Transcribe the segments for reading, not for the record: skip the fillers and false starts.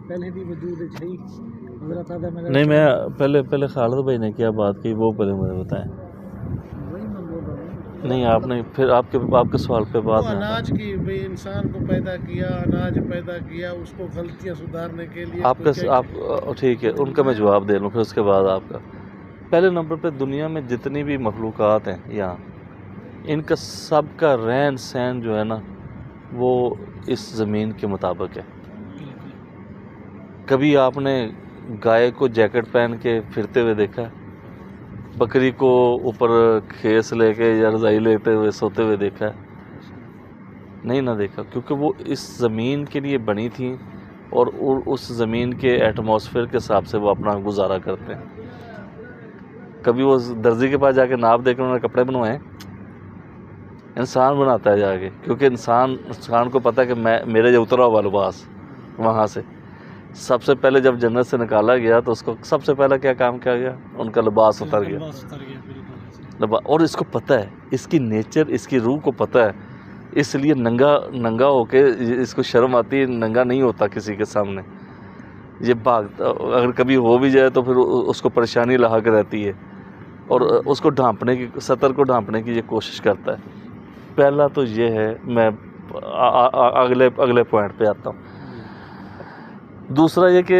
پہلے بھی وجود ہے حضرت آدم علیہ نہیں، میں پہلے خالد بھائی نے کیا بات کی وہ پہلے مجھے بتائیں. وہی میں بول رہا ہوں. نہیں آپ نے پھر آپ کے سوال پہ بات وہ میں اناج کی بھئی انسان کو پیدا کیا، اناج پیدا کیا، اس کو غلطیاں سدھارنے کے لیے آپ ٹھیک ہے ان کا میں جواب دے لوں پھر اس کے بعد آپ کا. پہلے نمبر پہ دنیا میں جتنی بھی مخلوقات ہیں یہاں، ان کا سب کا رہن سہن جو ہے نا وہ اس زمین کے مطابق ہے. کبھی آپ نے گائے کو جیکٹ پہن کے پھرتے ہوئے دیکھا ہے؟ بکری کو اوپر کھیس لے کے یا رضائی لیتے ہوئے سوتے ہوئے دیکھا ہے؟ نہیں نہ دیکھا، کیونکہ وہ اس زمین کے لیے بنی تھیں اور اس زمین کے ایٹماسفیئر کے حساب سے وہ اپنا گزارا کرتے ہیں. کبھی وہ درزی کے پاس جا کے ناپ دے کے انہوں نے کپڑے بنوائے؟ انسان بناتا ہے جا کے، کیونکہ انسان کو پتہ ہے کہ میرے جو اترا ہوا لباس وہاں سے سب سے پہلے جب جنت سے نکالا گیا تو اس کو سب سے پہلا کیا کام کیا گیا؟ ان کا لباس اتر گیا. اور اس کو پتہ ہے، اس کی نیچر، اس کی روح کو پتہ ہے، اس لیے ننگا ہو کے اس کو شرم آتی ہے، ننگا نہیں ہوتا کسی کے سامنے. یہ بھاگتا، اگر کبھی ہو بھی جائے تو پھر اس کو پریشانی لاحق رہتی ہے اور اس کو ڈھانپنے کی، سطر کو ڈھانپنے کی یہ کوشش کرتا ہے. پہلا تو یہ ہے. میں اگلے پوائنٹ پہ آتا ہوں. دوسرا یہ کہ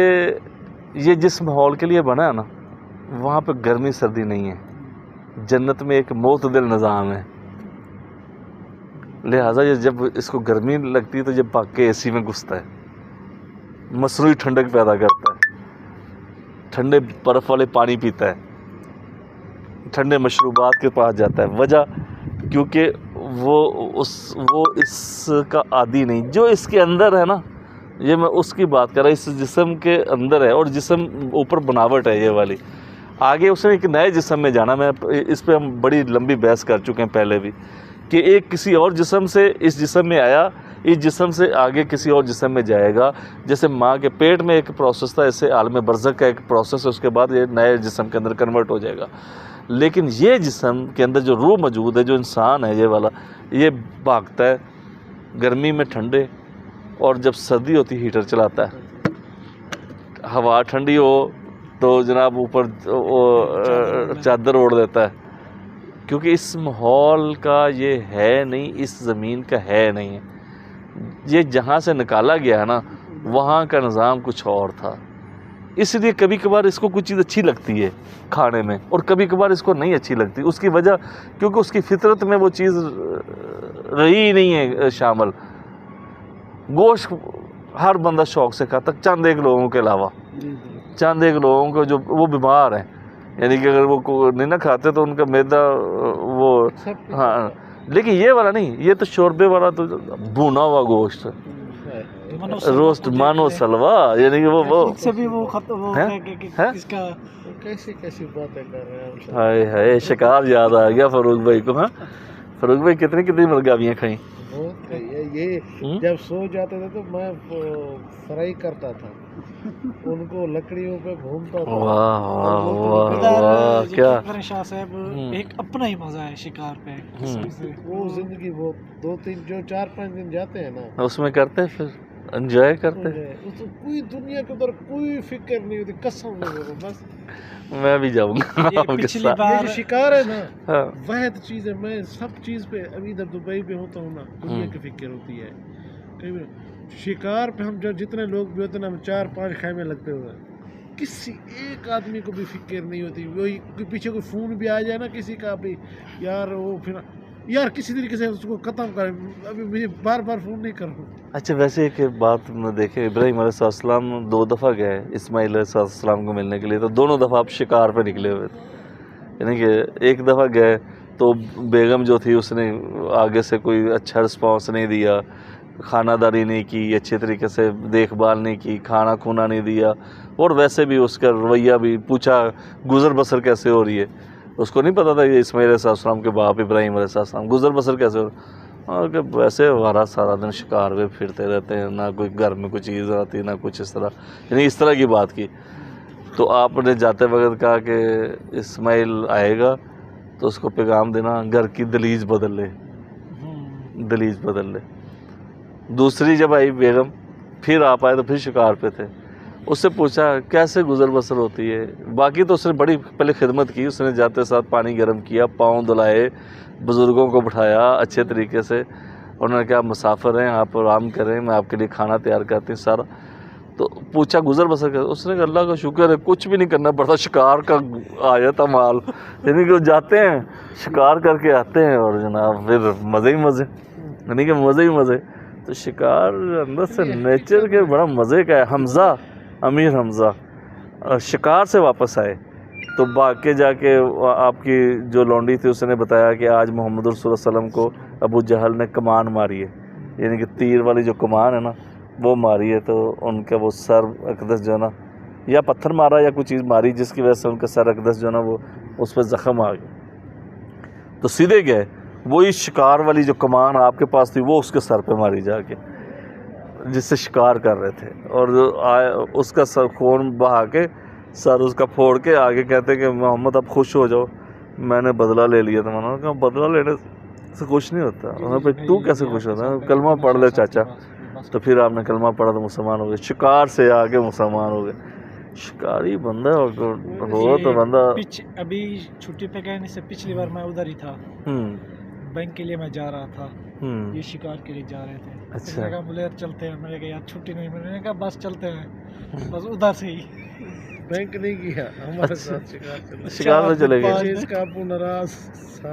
یہ جس ماحول کے لیے بنا ہے نا وہاں پہ گرمی سردی نہیں ہے. جنت میں ایک معتدل نظام ہے، لہٰذا یہ جب اس کو گرمی لگتی ہے تو جب بھاگ کے اے سی میں گھستا ہے، مصنوعی ٹھنڈک پیدا کرتا ہے، ٹھنڈے برف والے پانی پیتا ہے، ٹھنڈے مشروبات کے پاس جاتا ہے. وجہ کیونکہ وہ اس کا عادی نہیں. جو اس کے اندر ہے نا، یہ میں اس کی بات کر رہا ہوں، اس جسم کے اندر ہے، اور جسم اوپر بناوٹ ہے یہ والی. آگے اس نے ایک نئے جسم میں جانا. میں اس پہ ہم بڑی لمبی بحث کر چکے ہیں پہلے بھی، کہ ایک کسی اور جسم سے اس جسم میں آیا، اس جسم سے آگے کسی اور جسم میں جائے گا. جیسے ماں کے پیٹ میں ایک پروسیس تھا، ایسے عالم برزخ کا ایک پروسیس ہے، اس کے بعد یہ نئے جسم کے اندر کنورٹ ہو جائے گا. لیکن یہ جسم کے اندر جو روح موجود ہے، جو انسان ہے یہ والا، یہ بھاگتا ہے گرمی میں ٹھنڈے، اور جب سردی ہوتی ہیٹر چلاتا ہے. ہوا ٹھنڈی ہو تو جناب اوپر چادر اوڑھ دیتا ہے، کیونکہ اس ماحول کا یہ ہے نہیں، اس زمین کا ہے نہیں. یہ جہاں سے نکالا گیا ہے نا وہاں کا نظام کچھ اور تھا. اس لیے کبھی کبھار اس کو کوئی چیز اچھی لگتی ہے کھانے میں، اور کبھی کبھار اس کو نہیں اچھی لگتی. اس کی وجہ کیونکہ اس کی فطرت میں وہ چیز رہی ہی نہیں ہے شامل. گوشت ہر بندہ شوق سے کھاتا، چند ایک لوگوں کے علاوہ، چند ایک لوگوں کو جو وہ بیمار ہیں، یعنی کہ اگر وہ نہیں نہ کھاتے تو ان کا معدہ وہ ہاں. لیکن یہ والا نہیں، یہ تو شوربے والا تو بھونا ہوا گوشت، روسٹ مانو سلوا، یعنی کہ وہ سے بھی وہ ختم ہو گیا کہ اس کا کیسی باتیں کر رہے ہیں. ہائے ہائے، شکار یاد آ گیا فاروق بھائی کو. ہاں فاروق بھائی کتنی مرغاویاں کھائیں؟ بہت یہ جب سو جاتے تھے تو میں فرائی کرتا تھا ان کو، لکڑیوں پہ گھومتا تھا. واہ واہ واہ واہ، کیا شاہ صاحب، ایک اپنا ہی مزہ ہے شکار پہ. وہ زندگی وہ 2-3 جو 4-5 دن جاتے ہیں نا اس میں کرتے، پھر انجوائے کرتے. کوئی دنیا کے اندر کوئی فکر نہیں ہوتی، قسم سے بس. میں بھی جاؤں گا. پچھلی بار شکار ہے نا واحد چیز ہے. میں سب چیز پہ ابھی ادھر دبئی پہ ہوتا ہوں نا، دنیا کی فکر ہوتی ہے. شکار پہ ہم جتنے لوگ بھی ہوتے ہیں نا، ہم 4-5 خیمے لگتے ہوئے، کسی ایک آدمی کو بھی فکر نہیں ہوتی. وہی پیچھے کوئی فون بھی آ جائے نا کسی کا بھی، یار وہ پھر یار کسی طریقے سے اس کو ختم کریں. ابھی مجھے بار فون نہیں کروں. اچھا ویسے ایک بات میں دیکھے، ابراہیم علیہ السلام 2 دفعہ گئے اسماعیل علیہ السلام کو ملنے کے لیے، تو دونوں دفعہ آپ شکار پہ نکلے ہوئے تھے. یعنی کہ ایک دفعہ گئے تو بیگم جو تھی اس نے آگے سے کوئی اچھا رسپانس نہیں دیا، خانہ داری نہیں کی، اچھے طریقے سے دیکھ بھال نہیں کی، کھانا کھونا نہیں دیا، اور ویسے بھی اس کا رویہ بھی پوچھا گزر بسر کیسے ہو رہی ہے. اس کو نہیں پتا تھا کہ اسماعیل علیہ السلام کے باپ ابراہیم علیہ السلام گزر بسر کیسے ہو رہی ہے. اور کہ ویسے ہمارا سارا دن شکار پہ پھرتے رہتے ہیں، نہ کوئی گھر میں کوئی چیز آتی، نہ کچھ اس طرح، یعنی اس طرح کی بات کی. تو آپ نے جاتے وقت کہا کہ اسماعیل آئے گا تو اس کو پیغام دینا گھر کی دہلیز بدل لے، دہلیز بدل لے. دوسری جب آئی بیگم، پھر آپ آئے تو پھر شکار پہ تھے. اس سے پوچھا کیسے گزر بسر ہوتی ہے. باقی تو اس نے بڑی پہلے خدمت کی, اس نے جاتے ساتھ پانی گرم کیا, پاؤں دھلائے, بزرگوں کو بٹھایا اچھے طریقے سے. انہوں نے کہا آپ مسافر ہیں, آپ آرام کریں, میں آپ کے لیے کھانا تیار کرتی ہوں سارا. تو پوچھا گزر بسر کر, اس نے کہا اللہ کا شکر ہے کچھ بھی نہیں کرنا پڑتا, شکار کا آیا تھا مال. یعنی کہ وہ جاتے ہیں شکار کر کے آتے ہیں اور جناب پھر مزے ہی مزے, یعنی کہ مزے ہی مزے. تو شکار اندر سے نیچر کے بڑا مزے کا ہے. حمزہ, امیر حمزہ شکار سے واپس آئے تو بھاگ کے جا کے آپ کی جو لونڈی تھی اس نے بتایا کہ آج محمد رسول اللہ علیہ وسلم کو ابو جہل نے کمان ماری ہے, یعنی کہ تیر والی جو کمان ہے نا وہ ماری ہے. تو ان کا وہ سر اقدس جو ہے نا, یا پتھر مارا یا کوئی چیز ماری جس کی وجہ سے ان کا سر اقدس جو ہے نا وہ اس پہ زخم آ گیا. تو سیدھے گئے, وہی شکار والی جو کمان آپ کے پاس تھی وہ اس کے سر پہ ماری جا کے, جس سے شکار کر رہے تھے. اور اس کا سر خون بہا کے سر اس کا پھوڑ کے آگے کہتے کہ محمد اب خوش ہو جاؤ, میں نے بدلہ لے لیا. تو انہوں نے کہا بدلہ لینے سے خوش نہیں ہوتا. انہوں نے کہا تو کیسے خوش ہوتا ہے, کلمہ پڑھ لے چاچا. تو پھر آپ نے کلمہ پڑھا تو مسلمان ہو گئے, شکار سے آگے مسلمان ہو گئے. شکاری بندہ ہو تو بندہ. ابھی چھٹی پہ گئے نہیں سے پچھلی بار میں ادھر ہی تھا, بینک کے لیے میں جا رہا تھا, یہ شکار کے لیے جا رہے تھے. اچھا, میں نے کہا بلیر چلتے ہیں, میں نے کہا یار چھٹی نہیں, میں نے کہا بس چلتے ہیں, بس ادھر سے ہی. بینک نہیں کیا ہمارے ساتھ شکار میں چلے گئے. اس کا ابو ناراض.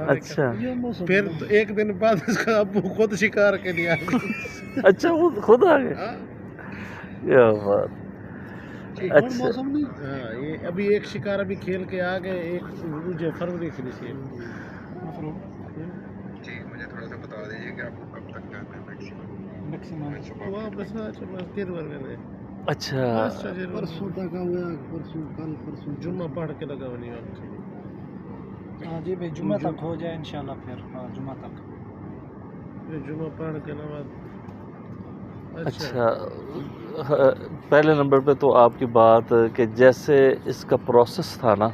اچھا, پھر ایک دن بعد اس کا ابو خود شکار کے لیے آ گیا. اچھا وہ خود آ گئے, کیا بات. اچھا, ہاں یہ ابھی ایک شکار ابھی کھیل کے آ گئے, ایک مجھے فروری سے جی مجھے تھوڑا سا بتا دیجیے کہ آپ کو کب تک جانا ہے میکسیمم. واپس اچھا پرسوں تک پرسوں جمعہ پڑھ کے لگا ہوا نہیں. ہاں جی بھائی جمعہ تک ہو جائے انشاءاللہ. پھر ہاں جمعہ تک جمعہ پڑھ کے نماز. اچھا, پہلے نمبر پہ تو آپ کی بات کہ جیسے اس کا پروسیس تھا نا,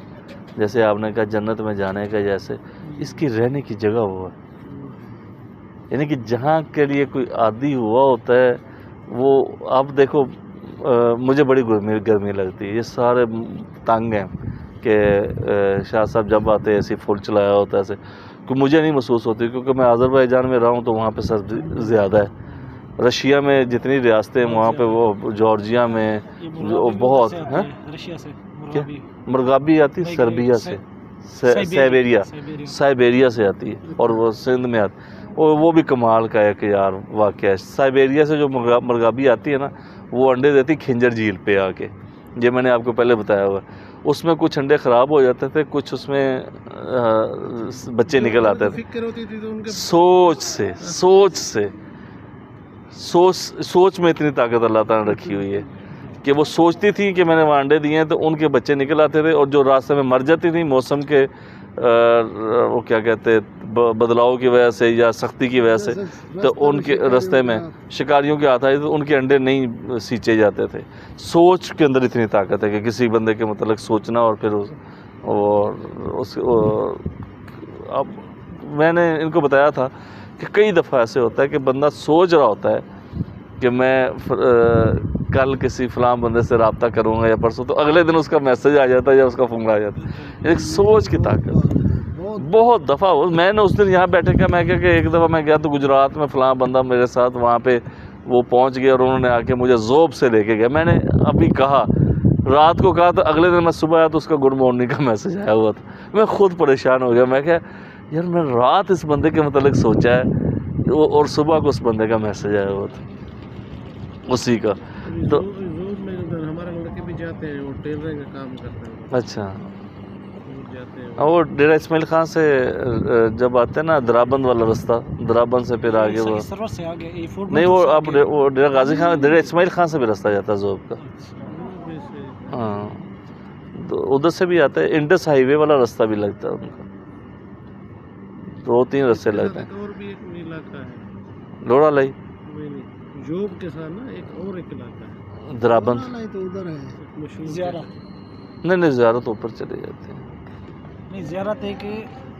جیسے آپ نے کہا جنت میں جانے کا, جیسے اس کی رہنے کی جگہ ہوا, یعنی کہ جہاں کے لیے کوئی عادی ہوا ہوتا ہے وہ. آپ دیکھو مجھے بڑی گرمی لگتی ہے, یہ سارے تنگ ہیں کہ شاہ صاحب جب آتے ایسے پھول چلایا ہوتا ہے ایسے, کہ مجھے نہیں محسوس ہوتی کیونکہ میں آذربائیجان میں رہا ہوں تو وہاں پہ سردی زیادہ ہے. رشیا میں جتنی ریاستیں ہیں وہاں پہ, وہ جارجیا میں بہت ہیں. رشیا سے مرغابی آتی ہے سربیا سے, سائبیریا سے آتی ہے, اور وہ سندھ میں آتی ہے. اور وہ بھی کمال کا ہے کہ یار واقعہ ہے. سائبیریا سے جو مرغابی آتی ہے نا وہ انڈے دیتی کھنجر جھیل پہ آ کے, یہ میں نے آپ کو پہلے بتایا ہوا. اس میں کچھ انڈے خراب ہو جاتے تھے, کچھ اس میں بچے نکل آتے تھے. سوچ میں اتنی طاقت اللہ تعالیٰ نے رکھی ہوئی ہے کہ وہ سوچتی تھی کہ میں نے وہاں انڈے دیے ہیں, تو ان کے بچے نکل آتے تھے. اور جو راستے میں مر جاتی تھی موسم کے وہ کیا کہتے بدلاؤ کی وجہ سے یا سختی کی وجہ سے, تو ان کے راستے میں شکاریوں کے ہاتھ آئے تو ان کے انڈے نہیں سینچے جاتے تھے. سوچ کے اندر اتنی طاقت ہے کہ کسی بندے کے متعلق سوچنا. اور پھر اب میں نے ان کو بتایا تھا کہ کئی دفعہ ایسے ہوتا ہے کہ بندہ سوچ رہا ہوتا ہے کہ میں کل کسی فلاں بندے سے رابطہ کروں گا یا پرسوں, تو اگلے دن اس کا میسج آ جاتا ہے یا اس کا فون آ جاتا ہے. ایک سوچ کی طاقت بہت دفعہ. میں نے اس دن یہاں بیٹھے کہ میں کہ ایک دفعہ میں گیا تو گجرات میں فلاں بندہ میرے ساتھ وہاں پہ وہ پہنچ گیا, اور انہوں نے آ کے مجھے ذوب سے لے کے گیا. میں نے ابھی کہا, رات کو کہا, تو اگلے دن میں صبح آیا تو اس کا گڈ مارننگ کا میسج آیا ہوا تھا. میں خود پریشان ہو گیا. میں کہ یار میں رات اس بندے کے متعلق سوچا ہے اور صبح کو اس بندے کا میسج آیا ہوا تھا اسی کا. تو ہمارے لڑکے بھی جاتے ہیں, وہ ٹیلرنگ کا کام کرتے ہیں. اچھا, وہ ڈیرہ اسماعیل خان سے جب آتے ہیں نا درابند والا رستہ, درابند سے پھر آگے وہ نہیں, وہ اب وہ ڈیرہ غازی خان, ڈیرہ اسماعیل خان سے بھی رستہ جاتا ہے ذوب کا. ہاں, تو ادھر سے بھی آتا ہے. انڈس ہائی وے والا رستہ بھی لگتا ہے ان کا, 2-3 رستے لگتے ہیں. اور بھی ایک علاقہ ہے لوڑا لائی جوب کے ساتھ نا, ایک اور ایک علاقہ ہے درابند. تو ادھر ہے زیارت. نہیں زیارت اوپر چلے جاتے ہیں. نہیں زیارت ہے کہ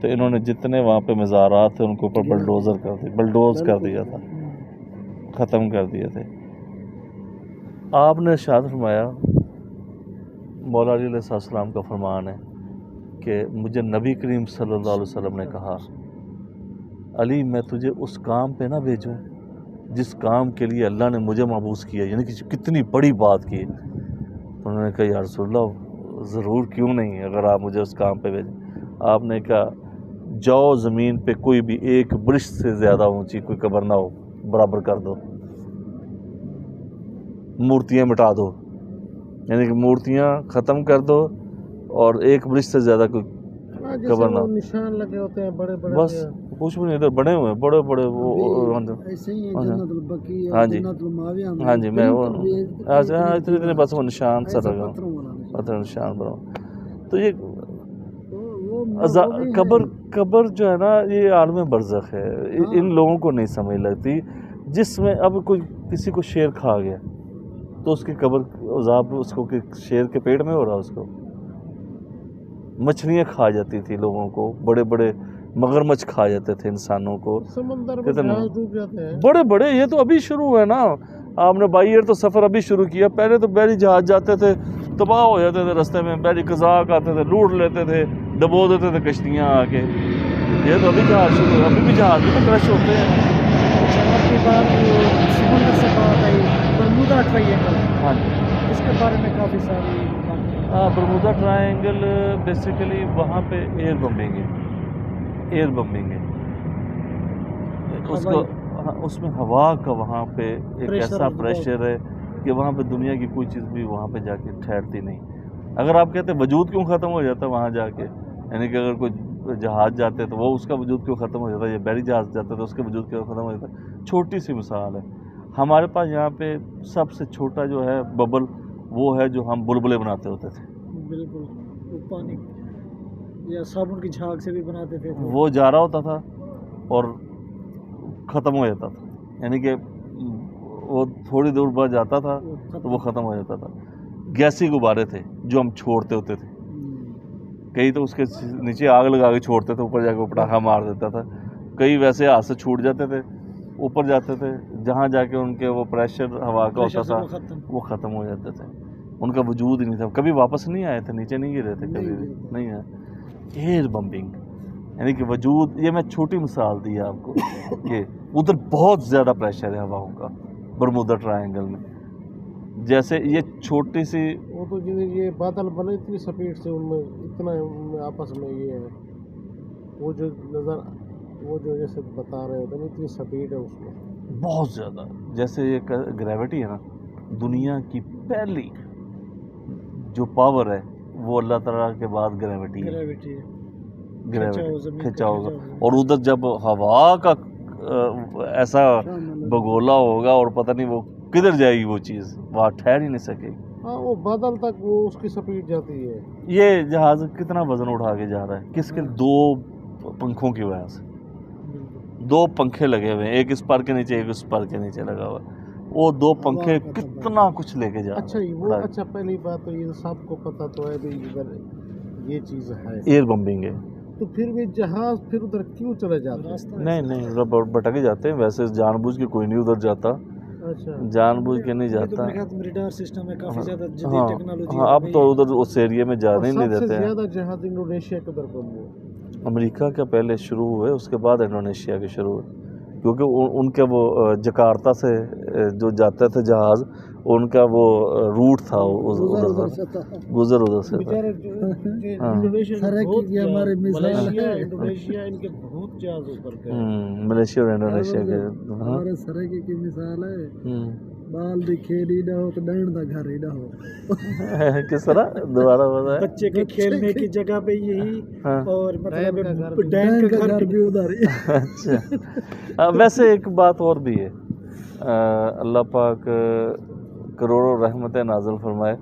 تو انہوں نے جتنے وہاں پہ مزارات تھے ان کے اوپر بلڈوز کر دیا تھا، ختم کر دیے تھے۔ آپ نے ارشاد فرمایا، مولا علی علیہ السلام کا فرمان ہے کہ مجھے نبی کریم صلی اللہ علیہ وسلم نے کہا، علی میں تجھے اس کام پہ نہ بھیجوں جس کام کے لیے اللہ نے مجھے مبعوث کیا، یعنی کہ کتنی بڑی بات کی۔ انہوں نے کہا یا رسول اللہ ضرور، کیوں نہیں، اگر آپ مجھے اس کام پہ بھیجیں۔ آپ نے کہا جاؤ زمین پہ کوئی بھی ایک برش سے زیادہ اونچی کوئی قبر نہ ہو، برابر کر دو، مورتیاں مٹا دو، یعنی کہ مورتیاں ختم کر دو اور ایک برش سے زیادہ کوئی قبر نہ ہو۔ نشان لگے ہوتے ہیں بڑے بڑے، بس کچھ بھی نہیں، ادھر بنے ہوئے ہیں بڑے بڑے وہ۔ ایسے ہی جنت البقیع، ہاں جی جنت الماویہ، ہاں جی، میں وہ اتنے بس وہ نشان سر ایسا لگا، پتھروں والا نشان۔ پتھر نشان بنا۔ تو یہ وہ بھی قبر جو ہے نا، یہ عالم برزخ ہے، ان لوگوں کو نہیں سمجھ لگتی۔ جس میں اب کوئی کسی کو شیر کھا گیا تو اس کی قبر عذاب اس کو کہ شیر کے پیٹ میں ہو رہا، اس کو مچھلیاں کھا جاتی تھی لوگوں کو، بڑے بڑے مگرمچھ کھا جاتے تھے انسانوں کو، سمندر میں جہاز ڈوب جاتے ہیں بڑے بڑے۔ یہ تو ابھی شروع ہے نا، آپ نے بائی ایئر تو سفر ابھی شروع کیا، پہلے تو بحری جہاز جاتے تھے تباہ ہو جاتے تھے رستے میں، بحری قزاق آتے تھے لوٹ لیتے تھے، ڈبو دیتے تھے کشتیاں آ کے۔ یہ تو ابھی جہاز شروع ہے، ابھی بھی جہاز بھی تو کرش ہوتے ہیں۔ آپ کی بات سمندر سے بات آئی، برمودا ٹرائینگل، ہاں جی، اس کے بارے میں کافی ساری باتیں۔ ہاں، برمودا ٹرائنگل بیسیکلی وہاں پہ ایئر بمبنگ ہے، ایئر بمبنگ ہے اس کو، اس میں ہوا کا وہاں پہ ایک ایسا پریشر ہے کہ وہاں پہ دنیا کی کوئی چیز بھی وہاں پہ جا کے ٹھہرتی نہیں۔ اگر آپ کہتے ہیں وجود کیوں ختم ہو جاتا ہے وہاں جا کے، یعنی کہ اگر کوئی جہاز جاتے تو وہ اس کا وجود کیوں ختم ہو جاتا ہے، یا بحری جہاز جاتا تو اس کا وجود کیوں ختم ہو جاتا ہے۔ چھوٹی سی مثال ہے، ہمارے پاس یہاں پہ سب سے چھوٹا جو ہے ببل، وہ ہے جو ہم بلبلے بناتے ہوتے تھے، بالکل، وہ پانی یا صابن کی جھاگ سے بھی بناتے تھے، وہ جا رہا ہوتا تھا اور ختم ہو جاتا تھا، یعنی کہ وہ تھوڑی دور بعد جاتا تھا تو وہ ختم ہو جاتا تھا۔ گیسی غبارے تھے جو ہم چھوڑتے ہوتے تھے، کئی تو اس کے نیچے آگ لگا کے چھوڑتے تھے، اوپر جا کے پٹاخہ مار دیتا تھا، کئی ویسے ہاتھ سے چھوٹ جاتے تھے، اوپر جاتے تھے، جہاں جا کے ان کے وہ پریشر ہوا کا ہوتا تھا وہ ختم ہو جاتے تھے، ان کا وجود ہی نہیں تھا، کبھی واپس نہیں آئے تھے، نیچے نہیں گرے تھے، کبھی بھی نہیں آئے۔ ایئر بمبنگ یعنی کہ وجود، یہ میں چھوٹی مثال دی آپ کو کہ ادھر بہت زیادہ پریشر ہے ہواؤں کا برمودا ٹرائنگل میں۔ جیسے یہ چھوٹی سی وہ تو یہ بادل بنے اتنی سپیڈ سے، ان میں اتنا ان میں آپس میں یہ ہے، وہ جو نظر، وہ جو جیسے بتا رہے ہوتے ہیں اتنی سپیڈ ہے اس میں بہت زیادہ، جیسے یہ گریوٹی ہے نا، دنیا کی پہلی جو پاور ہے وہ اللہ تعالیٰ کے بعد گریوٹی ہے، کھینچا ہوگا، اور ادھر جب ہوا کا ایسا بگولا ہوگا اور پتہ نہیں وہ کدھر جائے گی وہ چیز، وہاں ٹھہر ہی نہیں سکے گی۔ ہاں، وہ بادل تک وہ اس کی سپیڈ جاتی ہے۔ یہ جہاز کتنا وزن اٹھا کے جا رہا ہے، کس کے؟ دو پنکھوں کی وجہ سے، دو پنکھے لگے ہوئے ہیں، ایک اس پر کے نیچے ایک اس پر کے نیچے لگا ہوا ہے، وہ دو پنکھے کتنا کچھ لے کے جا رہے ہیں۔ وہ اچھا، پہلی بات تو یہ سب کو پتہ تو ہے بھی ادھر یہ چیز ہے، ایئر بمبنگ ہے، تو پھر بھی جہاز پھر ادھر کیوں چلے جاتے ہیں؟ نہیں بھٹک جاتے ہیں، ویسے جان بوجھ کے کوئی نہیں ادھر جاتا، اچھا، جان بوجھ کے نہیں جاتا۔ ریڈار سسٹم ہے کافی زیادہ جدید ہاں ٹیکنالوجی، ہاں، اب تو ادھر اس ایریے میں جانے ہی نہیں سب سے دیتے ہیں۔ زیادہ جہاز انڈونیشیا کے طرف ہوئے، امریکہ کا پہلے شروع ہوئے، اس کے بعد انڈونیشیا کے شروع ہوئے، کیونکہ ان کے وہ جکارتا سے جو جاتے تھے جہاز، ان کا وہ روٹ تھا ادھر سے، گزر ادھر سے تھا۔ انڈونیشیا ان کے بہت جہاز اوپر گئے، ملیشیا اور انڈونیشیا کے۔ ہمارے سرکی کی مثال ہے، بال دی کھیلی نہ ہو تو ڈانڈ دا گھر ہی نہ ہو۔ کس طرح؟ دوبارہ بتائیں۔ بچے کے کھیلنے کی جگہ پہ یہی، اور مطلب ڈین کا گھر بھی ادھر ہی۔ اچھا، ویسے ایک بات اور بھی ہے، اللہ پاک کروڑوں رحمتیں نازل فرمائے۔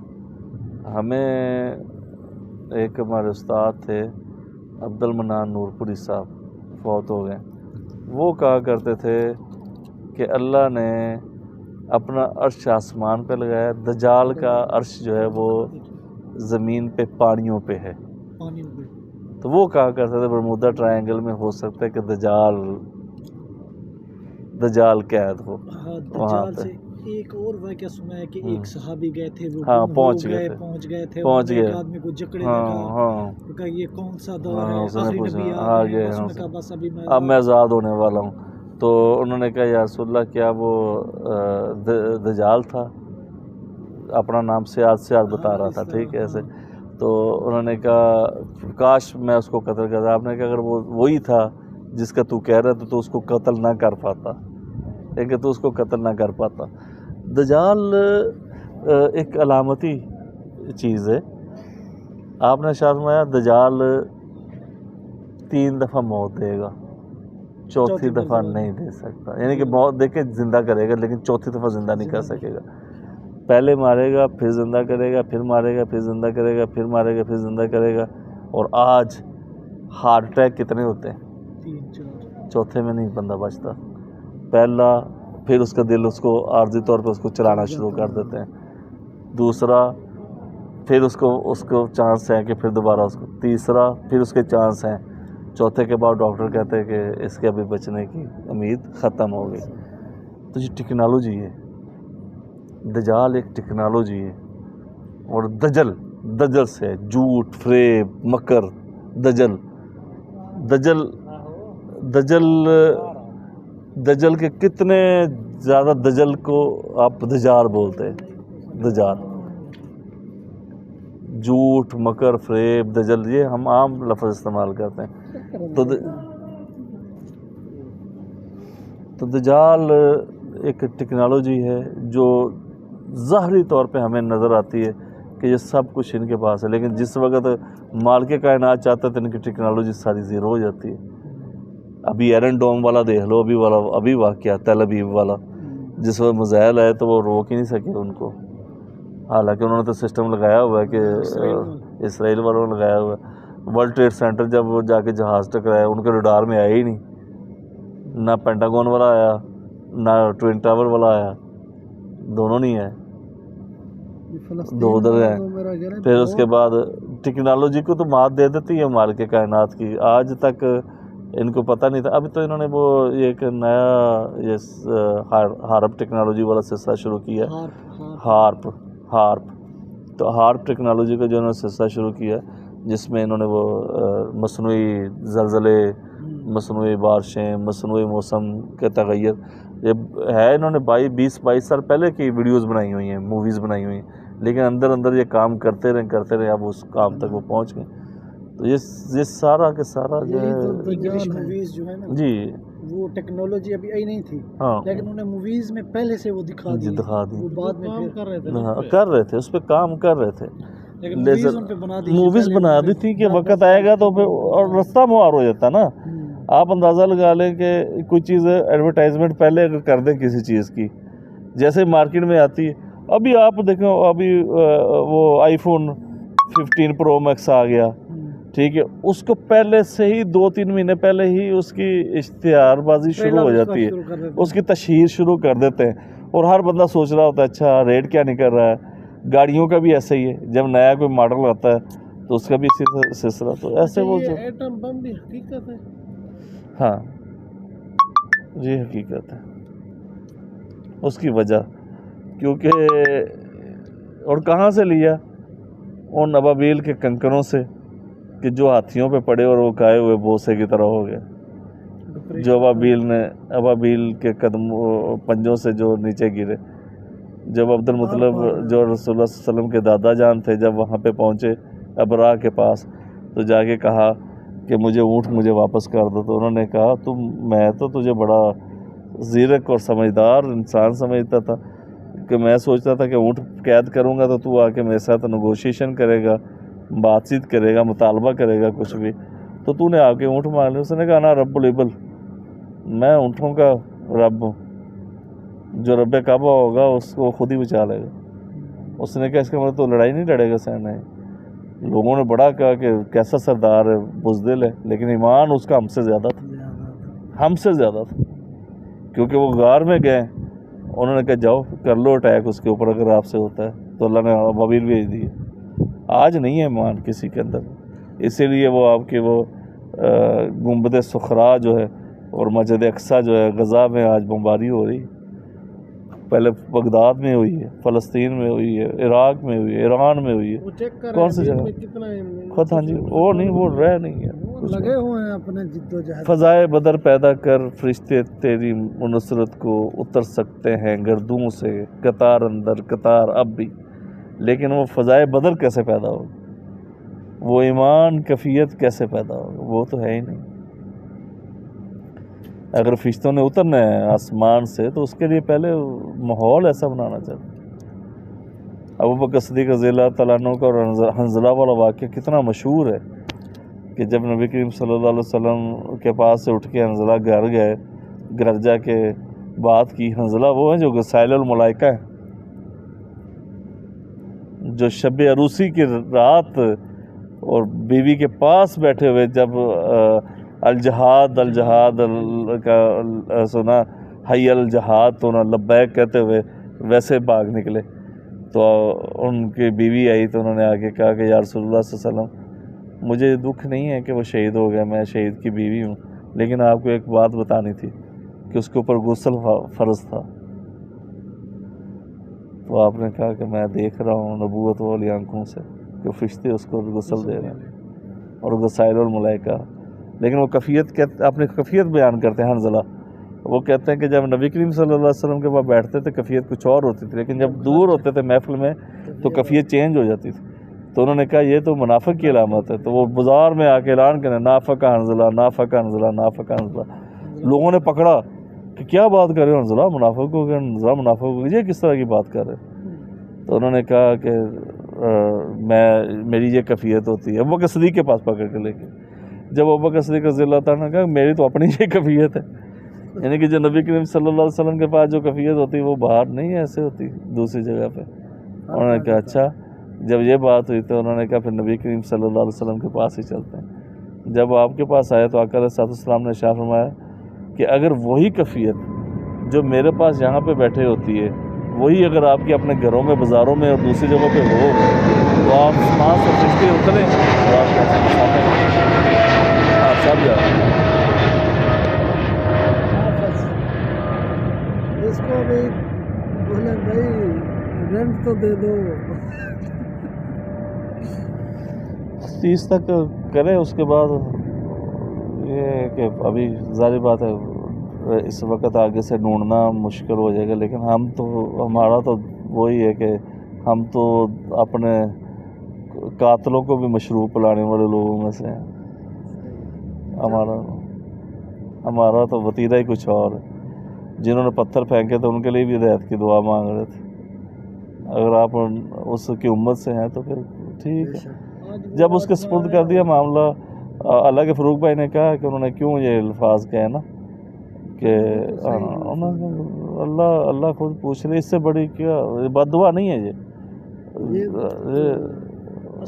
ہمیں ایک ہمارے استاد تھے عبد المنان نور پوری صاحب، فوت ہو گئے، وہ کہا کرتے تھے کہ اللہ نے اپنا عرش آسمان پہ لگایا، دجال کا عرش جو ہے وہ زمین پہ پانیوں پہ ہے، تو وہ کہا کرتے تھے برمودا ٹرائنگل میں ہو سکتا ہے کہ دجال قید ہو ہاں وہاں دجال پہ. سے ایک اور واقعہ سنا ہے کہ ایک صحابی گئے تھے وہ ہاں گم ہو پہنچ گئے تھے. پہنچ گئے تھے پہنچ انہوں نے گئے. ایک آدمی کو جکڑے ہاں لگا ہاں کہا یہ کون سا دور ہاں ہے اس نے آخری پوچھا نبی آ آ گئے گئے. اس ہاں نے کہا بس اب میں آزاد ہونے والا ہوں. تو انہوں نے کہا یا رسول اللہ کیا وہ دجال تھا؟ اپنا نام سیاد بتا رہا تھا. ٹھیک ہے ایسے. تو انہوں نے کہا کاش میں اس کو قتل کرتا. آپ نے کہا اگر وہ وہی تھا جس کا تو کہہ رہا تھا تو اس کو قتل نہ کر پاتا، لیکن تو اس کو قتل نہ کر پاتا. دجال ایک علامتی چیز ہے. آپ نے شاید فرمایا دجال 3 دفعہ موت دے گا، چوتھی دفعہ نہیں دے سکتا. یعنی کہ موت دے کے زندہ کرے گا لیکن چوتھی دفعہ زندہ نہیں کر سکے گا. پہلے مارے گا پھر زندہ کرے گا، پھر مارے گا پھر زندہ کرے گا، پھر مارے گا پھر زندہ کرے گا. اور آج ہارٹ اٹیک کتنے ہوتے ہیں؟ 3-4. چوتھے میں نہیں بندہ بچتا. پہلا پھر اس کا دل اس کو عارضی طور پہ اس کو چلانا شروع کر دیتے ہیں. دوسرا پھر اس کو چانس ہے کہ پھر دوبارہ اس کو. تیسرا پھر اس کے چانس ہیں. چوتھے کے بعد ڈاکٹر کہتے ہیں کہ اس کے ابھی بچنے کی امید ختم ہو گئی. تو یہ ٹیکنالوجی ہے. دجال ایک ٹیکنالوجی ہے. اور دجل سے جھوٹ فریب مکر. دجل کے کتنے زیادہ دجل کو آپ دجال بولتے ہیں. دجال جھوٹ مکر فریب دجل یہ ہم عام لفظ استعمال کرتے ہیں. تو دجال ایک ٹیکنالوجی ہے جو ظاہری طور پہ ہمیں نظر آتی ہے کہ یہ سب کچھ ان کے پاس ہے، لیکن جس وقت مالک کائنات چاہتا ہے تو ان کی ٹیکنالوجی ساری زیرو ہو جاتی ہے. ابھی ایرن ڈوم والا دیکھ لو، ابھی واقعہ تل ابیب والا جس وقت میزائل آئے تو وہ روک ہی نہیں سکے ان کو. حالانکہ انہوں نے تو سسٹم لگایا ہوا ہے کہ اسرائیل والوں نے لگایا ہوا ہے. ورلڈ ٹریڈ سینٹر جب وہ جا کے جہاز ٹکرایا ان کے ریڈار میں آیا ہی نہیں. نہ پینٹاگون والا آیا نہ ٹوئن ٹاور والا آیا، دونوں نہیں آئے، دو ادھر ہیں. پھر اس کے بعد ٹیکنالوجی کو تو مات دے دیتی ہے مالک کائنات کی. آج تک ان کو پتہ نہیں تھا. ابھی تو انہوں نے وہ ایک نیا یہ ہارپ ٹیکنالوجی والا سلسلہ شروع کیا. ہارپ تو ہارپ ٹیکنالوجی کا جو انہوں نے سلسلہ شروع کیا جس میں انہوں نے وہ مصنوعی زلزلے، مصنوعی بارشیں، مصنوعی موسم کے تغیر یہ ہے. انہوں نے 20-22 سال پہلے کی ویڈیوز بنائی ہوئی ہیں، موویز بنائی ہوئی ہیں، لیکن اندر یہ کام کرتے رہے اب اس کام تک وہ پہنچ گئے. تو یہ سارا کے سارا جو ہے انگلش موویز جو ہے نا جی وہ ٹیکنالوجی ابھی آئی نہیں تھی، ہاں لیکن انہوں نے موویز میں پہلے سے وہ دکھا دی. وہ بعد میں پھر کر رہے تھے اس پہ کام کر رہے تھے. موویز بنا دی تھی کہ وقت آئے گا تو پھر اور رستہ موار ہو جاتا نا. آپ اندازہ لگا لیں کہ کوئی چیز ایڈورٹائزمنٹ پہلے اگر کر دیں کسی چیز کی، جیسے مارکیٹ میں آتی ہے. ابھی آپ دیکھیں ابھی وہ آئی فون 15 پرو میکس آ گیا، ٹھیک ہے، اس کو پہلے سے ہی 2-3 مہینے پہلے ہی اس کی اشتہار بازی شروع ہو جاتی ہے، اس کی تشہیر شروع کر دیتے ہیں اور ہر بندہ سوچ رہا ہوتا ہے اچھا ریٹ کیا نہیں کر رہا ہے. گاڑیوں کا بھی ایسا ہی ہے، جب نیا کوئی ماڈل آتا ہے تو اس کا بھی اسی سلسلہ. تو ایسے وہ جو ایٹم بم بھی حقیقت ہے. ہاں یہ حقیقت ہے. اس کی وجہ کیونکہ اور کہاں سے لیا؟ ان ابابیل کے کنکروں سے کہ جو ہاتھیوں پہ پڑے اور وہ کھائے ہوئے بوسے کی طرح ہو گئے. جو ابابیل کے پنجوں سے جو نیچے گرے. جب عبد المطلب جو رسول اللہ صلی اللہ علیہ وسلم کے دادا جان تھے جب وہاں پہ پہنچے ابرا کے پاس تو جا کے کہا کہ مجھے واپس کر دو. تو انہوں نے کہا میں تو تجھے بڑا زیرک اور سمجھدار انسان سمجھتا تھا کہ میں سوچتا تھا کہ اونٹ قید کروں گا تو تو آ کے میرے ساتھ نیگوشیشن کرے گا، بات چیت کرے گا، مطالبہ کرے گا کچھ بھی، تو نے آ کے اونٹ مار لیا. اس نے کہا نا رب الابل، میں اونٹوں کا رب ہوں، جو رب کعبہ ہوگا اس کو خود ہی بچا لے گا. اس نے کہا اس کا مطلب تو لڑائی نہیں لڑے گا سینا ہے. لوگوں نے بڑا کہا کہ کیسا سردار ہے، بزدل ہے، لیکن ایمان اس کا ہم سے زیادہ تھا کیونکہ وہ غار میں گئے. انہوں نے کہا جاؤ کر لو اٹیک اس کے اوپر اگر آپ سے ہوتا ہے. تو اللہ نے ابابیل بھیج دی. آج نہیں ہے ایمان کسی کے اندر. اسی لیے وہ آپ کی وہ گنبد صخرا جو ہے اور مسجد اقصی جو ہے غزہ میں آج بمباری ہو رہی ہے. پہلے بغداد میں ہوئی ہے، فلسطین میں ہوئی ہے، عراق میں ہوئی ہے، ایران میں ہوئی ہے. وہ چیک کر کون سی جگہ کتنا خود ہاں جی وہ نہیں، وہ رہ نہیں ہے. لگے ہوئے ہیں اپنے جد و جہد. فضائے بدر پیدا کر فرشتے تیری نصرت کو اتر سکتے ہیں گردوں سے قطار اندر قطار اب بھی، لیکن وہ فضائے بدر کیسے پیدا ہوگا، وہ ایمان کیفیت کیسے پیدا ہوگا، وہ تو ہے ہی نہیں. اگر فرشتوں نے اترنا ہے آسمان سے تو اس کے لیے پہلے ماحول ایسا بنانا چاہیے. ابوبکر صدیق رضی اللہ تعالیٰ عنہ کا اور حنظلہ والا واقعہ کتنا مشہور ہے کہ جب نبی کریم صلی اللہ علیہ وسلم کے پاس سے اٹھ کے حنظلہ گھر گئے، گھر جا کے بات کی. حنظلہ وہ ہیں جو غسائل الملائکہ ہیں، جو شب عروسی کی رات اور بیوی کے پاس بیٹھے ہوئے جب الجہاد الجہاد کا سنا، حی الجہاد تو نہ لبیک کہتے ہوئے ویسے بھاگ نکلے. تو ان کی بیوی آئی تو انہوں نے آگے کہا کہ یا رسول اللہ صلی اللہ علیہ وسلم، مجھے دکھ نہیں ہے کہ وہ شہید ہو گیا، میں شہید کی بیوی ہوں، لیکن آپ کو ایک بات بتانی تھی کہ اس کے اوپر غسل فرض تھا. تو آپ نے کہا کہ میں دیکھ رہا ہوں نبوت والی آنکھوں سے کہ فرشتے اس کو غسل دے رہے ہیں اور غسائل الملائکہ. لیکن وہ کفیت اپنی کفیت بیان کرتے ہیں حنظلہ. وہ کہتے ہیں کہ جب نبی کریم صلی اللہ علیہ وسلم کے پاس بیٹھتے تھے کفیت کچھ اور ہوتی تھی، لیکن جب دور ہوتے تھے محفل میں تو کفیت چینج ہو جاتی تھی. تو انہوں نے کہا یہ تو منافق کی علامت ہے. تو وہ بازار میں آ کے اعلان کریں نافق حنظلہ نافق حنظلہ نافق حنظلہ. لوگوں نے پکڑا کہ کیا بات کر رہے ہو حنظلہ، منافق ہو گیا، حنظلہ منافق ہو گیا، یہ کس طرح کی بات کر رہے ہیں. تو انہوں نے کہا کہ میری یہ کفیت ہوتی ہے. ابوبکر صدیق کے پاس پکڑ کے لے کے جب ابوبکر صدیق رضی اللہ تعالیٰ نے کہا میری تو اپنی یہ کفیت ہے، یعنی کہ جو نبی کریم صلی اللہ علیہ وسلم کے پاس جو کفیت ہوتی ہے وہ باہر نہیں ایسے ہوتی دوسری جگہ پہ. انہوں نے کہا اچھا. جب یہ بات ہوئی تو انہوں نے کہا پھر نبی کریم صلی اللہ علیہ وسلم کے پاس ہی چلتے ہیں. جب آپ کے پاس آئے تو آقا علیہ السلام نے ارشاد فرمایا کہ اگر وہی کفیت جو میرے پاس یہاں پہ بیٹھے ہوتی ہے وہی اگر آپ کے اپنے گھروں میں بازاروں میں اور دوسری جگہوں پہ ہو تو آپ آسمان سے فرشتے اتریں اور آپ کیسے مسافر آپ سب جائیں. اس کو بھی بولے بھائی رینٹ تو دے دو. 30 تک کریں، اس کے بعد یہ ہے کہ ابھی ظاہر بات ہے اس وقت آگے سے ڈھونڈنا مشکل ہو جائے گا. لیکن ہمارا تو وہی ہے کہ ہم تو اپنے قاتلوں کو بھی مشروب پلانے والے لوگوں میں سے ہیں. ہمارا تو وتیرہ ہی کچھ اور ہے. جنہوں نے پتھر پھینکے تھے ان کے لیے بھی ہدایت کی دعا مانگ رہے تھے. اگر آپ اس کی امت سے ہیں تو پھر ٹھیک ہے. جب اس کے سپرد کر دیا معاملہ، اللہ کے فروغ بھائی نے کہا کہ انہوں نے کیوں یہ الفاظ کہے نا کہ اللہ خود پوچھ رہے، اس سے بڑی کیا بد دعا نہیں ہے یہ.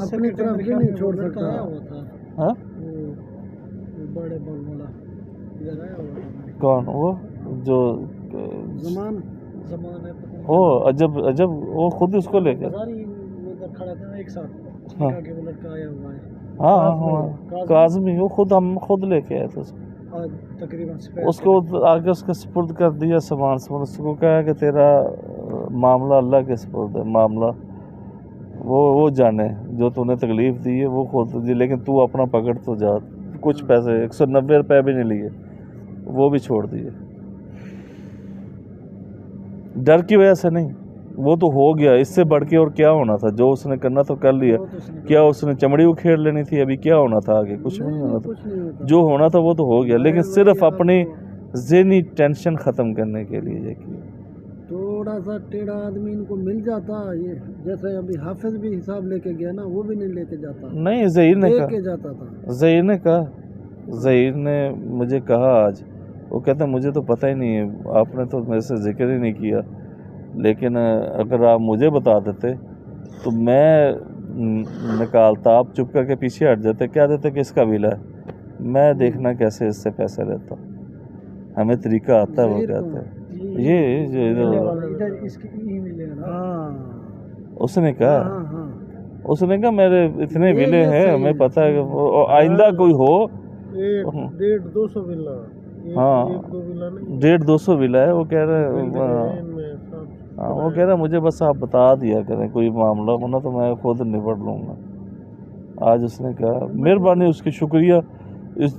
اپنی طرف بھی نہیں چھوڑ سکتا. ہاں بڑے بول والا کون وہ جو زمان وہ عجب وہ خود اس کو لے کے ایک ساتھ ہاں کہ وہ لڑکا آیا ہوا ہے. ہاں کاظمی وہ ہم خود لے کے آئے تھے اس کو. آج تقریباً اس کو آگے اس کے سپرد کر دیا سامان. اس کو کہا کہ تیرا معاملہ اللہ کے سپرد ہے، معاملہ وہ جانے جو تو نے تکلیف دی ہے وہ خود دی، لیکن تو اپنا پکڑ تو جا. کچھ پیسے 190 روپے بھی نہیں لیے، وہ بھی چھوڑ دیے. ڈر کی وجہ سے نہیں، وہ تو ہو گیا. اس سے بڑھ کے اور کیا ہونا تھا؟ جو اس نے کرنا تو کر لیا. کیا اس نے چمڑی اکھیڑ لینی تھی؟ ابھی کیا ہونا تھا آگے؟ کچھ نہیں ہونا تھا. جو ہونا تھا وہ تو ہو گیا، لیکن صرف اپنی ذہنی ٹینشن ختم کرنے کے لیے یہ کیا. تھوڑا سا ٹیڑھا آدمی ان کو مل جاتا. یہ جیسے ابھی حافظ بھی حساب لے کے گیا نا، وہ بھی نہیں لے کے جاتا. نہیں ظہیر نے لے کہا، کے جاتا تھا. ظہیر نے مجھے کہا آج، وہ کہتا مجھے تو پتہ ہی نہیں ہے، آپ نے تو میرے سے ذکر ہی نہیں کیا، لیکن اگر آپ مجھے بتا دیتے تو میں نکالتا. آپ چپ کر کے پیچھے ہٹ جاتے، کیا دیتے کہ اس کا ویلا ہے، میں دیکھنا کیسے اس سے پیسہ لیتا. ہمیں طریقہ آتا ہے. وہ کہتا ہے یہ جو اس نے کہا، اس نے کہا میرے اتنے ویلے ہیں ہمیں پتہ ہے کہ آئندہ کوئی ہو 150-200 ولا ہاں 1-2 ولا نہیں 150-200 ولا ہے وہ کہہ رہے ہاں وہ کہہ رہا مجھے بس آپ بتا دیا کریں کوئی معاملہ ہونا تو میں خود نپٹ لوں گا. آج اس نے کہا مہربانی اس کی شکریہ. اس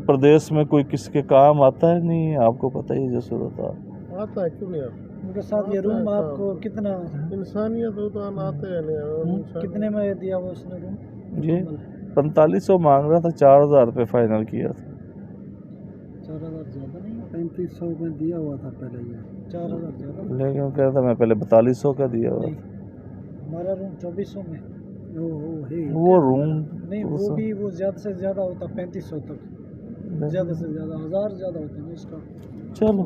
پردیس میں کوئی کس کے کام آتا ہے نہیں آپ کو پتہ ہی جو صورت آتا ہے کیوں نہیں آتا ان کے ساتھ یہ روم آپ کو کتنا انسانیت ہو تو ہم آتے ہیں نہیں کتنے میں دیا ہوا اس نے روم؟ جی 4500 مانگ رہا تھا 4000 روپے فائنل کیا تھا. 4000 زیادہ نہیں 3500 میں دیا ہوا تھا پہلے یہ 4000 زیادہ لیکن وہ کہہ رہا تھا میں پہلے 4200 کا دیا ہوا نہیں. تھا. ہمارا روم 2400 میں وہ روم نہیں وہ بھی وہ زیادہ سے زیادہ ہوتا 3500 تک زیادہ سے زیادہ 1000 زیادہ ہوتا ہے اس کا. چلو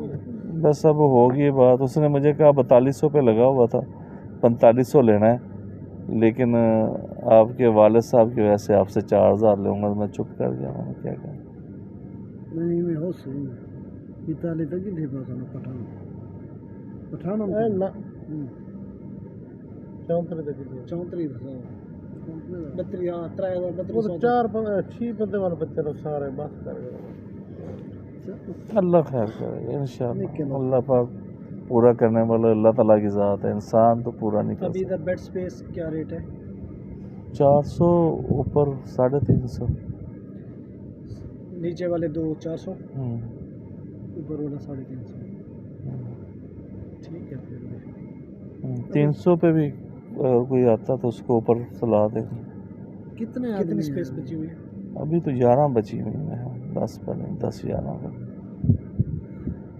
بس اب ہوگی بات. اس نے مجھے کہا 4200 پہ لگا ہوا تھا 4500 لینا ہے لیکن آپ کے والد صاحب کی وجہ سے آپ سے 4000 لوں گا. میں چپ کر گیا. میں نے کیا کہا نہیں میں ہو سوں اطالع تک ہی پہنچا پٹھان نہ 34 6 بندے والے بچے لوگ سارے بس کر گئے. اللہ خیر کرے انشاءاللہ. اللہ پاک پورا کرنے والا اللہ تعالیٰ کی ذات ہے. انسان تو پورا نہیں کر ابھی سکتا. ادھر بیڈ سپیس کیا ریٹ ہے؟ 400 اوپر 350. نیچے والے 400 اوپر والا 350. ٹھیک ہے پھر 300 پہ بھی اگر کوئی آتا تو اس کو اوپر سلا دیں. کتنے کتنی سپیس بچی ہوئی ہے؟ ابھی تو 11 بچی ہوئی ہیں 10 پر نہیں 10-11 پر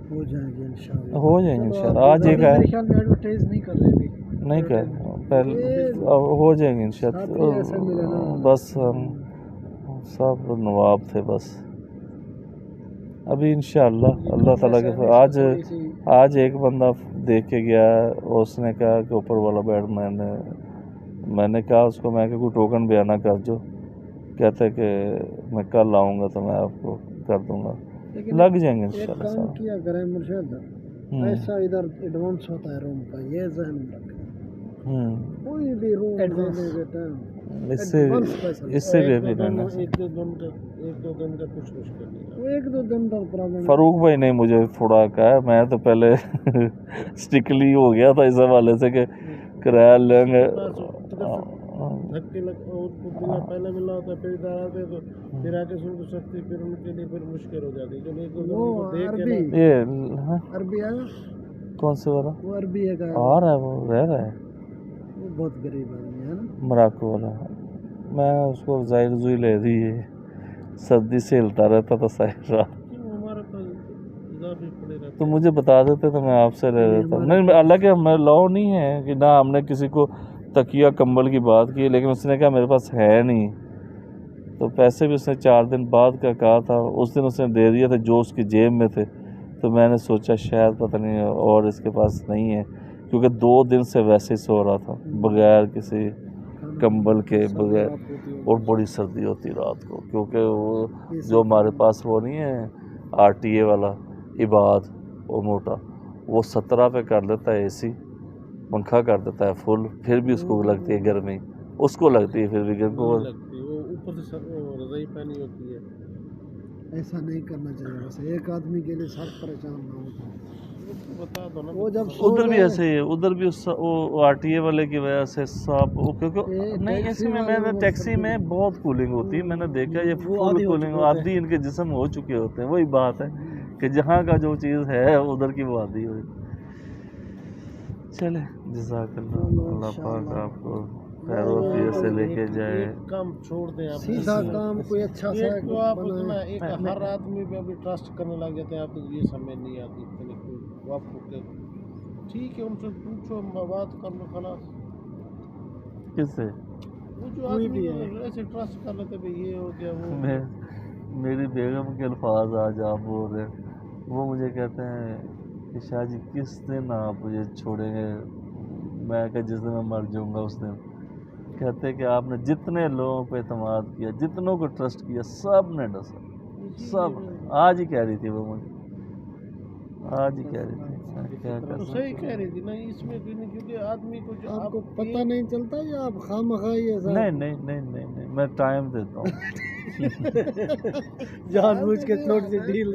ہو جائیں گے انشاءاللہ. ہو جائیں گے انشاءاللہ. آج ایک میرے ہے خیال میں ایڈورٹائز نہیں کر رہے ابھی نہیں کر پہلے ہو جائیں گے انشاءاللہ. بس ہم سب نواب تھے بس ابھی انشاءاللہ اللہ تعالیٰ کے. آج ایک بندہ دیکھ کے گیا اس نے کہا کہ اوپر والا بیڈ میں نے کہا اس کو میں کہ کوئی ٹوکن بیانہ کر جو. کہتے کہ میں کل آؤں گا تو میں آپ کو کر دوں گا. لگ جائیں گے انشاءاللہ. ایک کام کیا کریں مرشد ایسا ادھر ایڈوانس ہوتا ہے روم کا یہ ذہن میں رکھیں. کوئی بھی روم دینے کے ٹائم اس سے بھی ابھی لینا. ایک دو دن کا کچھ مشکل نہیں. وہ 1-2 دن کا پرابلم. فاروق بھائی نے مجھے تھوڑا کہا ہے. میں تو پہلے اسٹکلی ہو گیا تھا اس حوالے سے کہ کرایہ لیں گے. دھکے پہلے ملا ہوتا ہے پھر ادھر آتے تو پھر آ کے سن سکتی پھر ان کے لیے پھر مشکل ہو جاتی ہے. یہ عربی آیا کون سے والا وہ عربی ہے آ رہا ہے وہ رہ رہا ہے وہ بہت غریب آدمی ہے نا مراکو والا. میں اس کو ظاہر زوئی لے دی ہے سردی سے ہلتا رہتا تھا سائر رات. ہمارے پاس اضافی پڑے رہتے تو مجھے بتا دیتے تو میں آپ سے لے لیتا. نہیں حالانکہ ہمیں لاؤ نہیں ہے کہ نہ ہم نے کسی کو تکیہ کمبل کی بات کی لیکن اس نے کہا میرے پاس ہے نہیں. تو پیسے بھی اس نے 4 دن بعد کا کہا تھا. اس دن اس نے دے دیا تھا جو اس کی جیب میں تھے. تو میں نے سوچا شاید پتہ نہیں اور اس کے پاس نہیں ہے کیونکہ 2 دن سے ویسے ہی سو رہا تھا بغیر کسی کمبل کے بغیر. اور بڑی سردی ہوتی رات کو کیونکہ وہ جو ہمارے پاس وہ نہیں ہے RTA والا عباد وہ موٹا وہ 17 پہ کر لیتا ہے AC پنکھا کر دیتا ہے فل پھر بھی اس کو لگتی ہے گرمی. اس کو لگتی ہے پھر بھی گرمی کو اوپر سے رضائی پہنی ہوتی ہے. ایسا نہیں کرنا چاہیے. ویسے ایک آدمی کے لیے سب پریشان نہ ہو. بتا دو نا وہ جب ادھر بھی ایسے ہی ہے. ادھر بھی وہ RTA والے کی وجہ سے سب کیونکہ نہیں اس میں ٹیکسی میں بہت کولنگ ہوتی ہے. میں نے دیکھا یہ فل کولنگ آدھی ان کے جسم ہو چکے ہوتے ہیں. وہی بات ہے کہ جہاں کا جو چیز ہے ادھر کی وہ آدھی ہوئی. چلے جزاک اللہ. اللہ پاک آپ کو خیر و عافیت سے لے کے جائے. کام چھوڑ دیں آپ سیدھا کام کوئی اچھا سا تو آپ اتنا ایک ہر آدمی پہ ابھی ٹرسٹ کرنے لگ جاتے ہیں. آپ کو یہ سمجھ نہیں آتی آپ کو ٹھیک ہے ان سے پوچھو بات کر لو خلاص. کس سے وہ جو آدمی ایسے ٹرسٹ کر لیتے بھائی یہ ہو گیا وہ. میری بیگم کے الفاظ آج آپ بول رہے ہیں. وہ مجھے کہتے ہیں کہ شاہ جی کس دن آپ مجھے چھوڑیں گے. میں کہ جس دن میں مر جاؤں گا اس دن. کہتے کہ آپ نے جتنے لوگوں پہ اعتماد کیا جتنوں کو ٹرسٹ کیا سب نے ڈسا سب. آج ہی کہہ رہی تھی وہ مجھے آج ہی کہہ رہی تھی. کیا کر تو صحیح کہہ رہی تھی نا اس میں بھی نہیں، کیونکہ آدمی کو جو آپ کو پتہ نہیں چلتا یا آپ خواہ یہ نہیں میں ٹائم دیتا ہوں جان بوجھ کے تھوڑی سی ڈھیل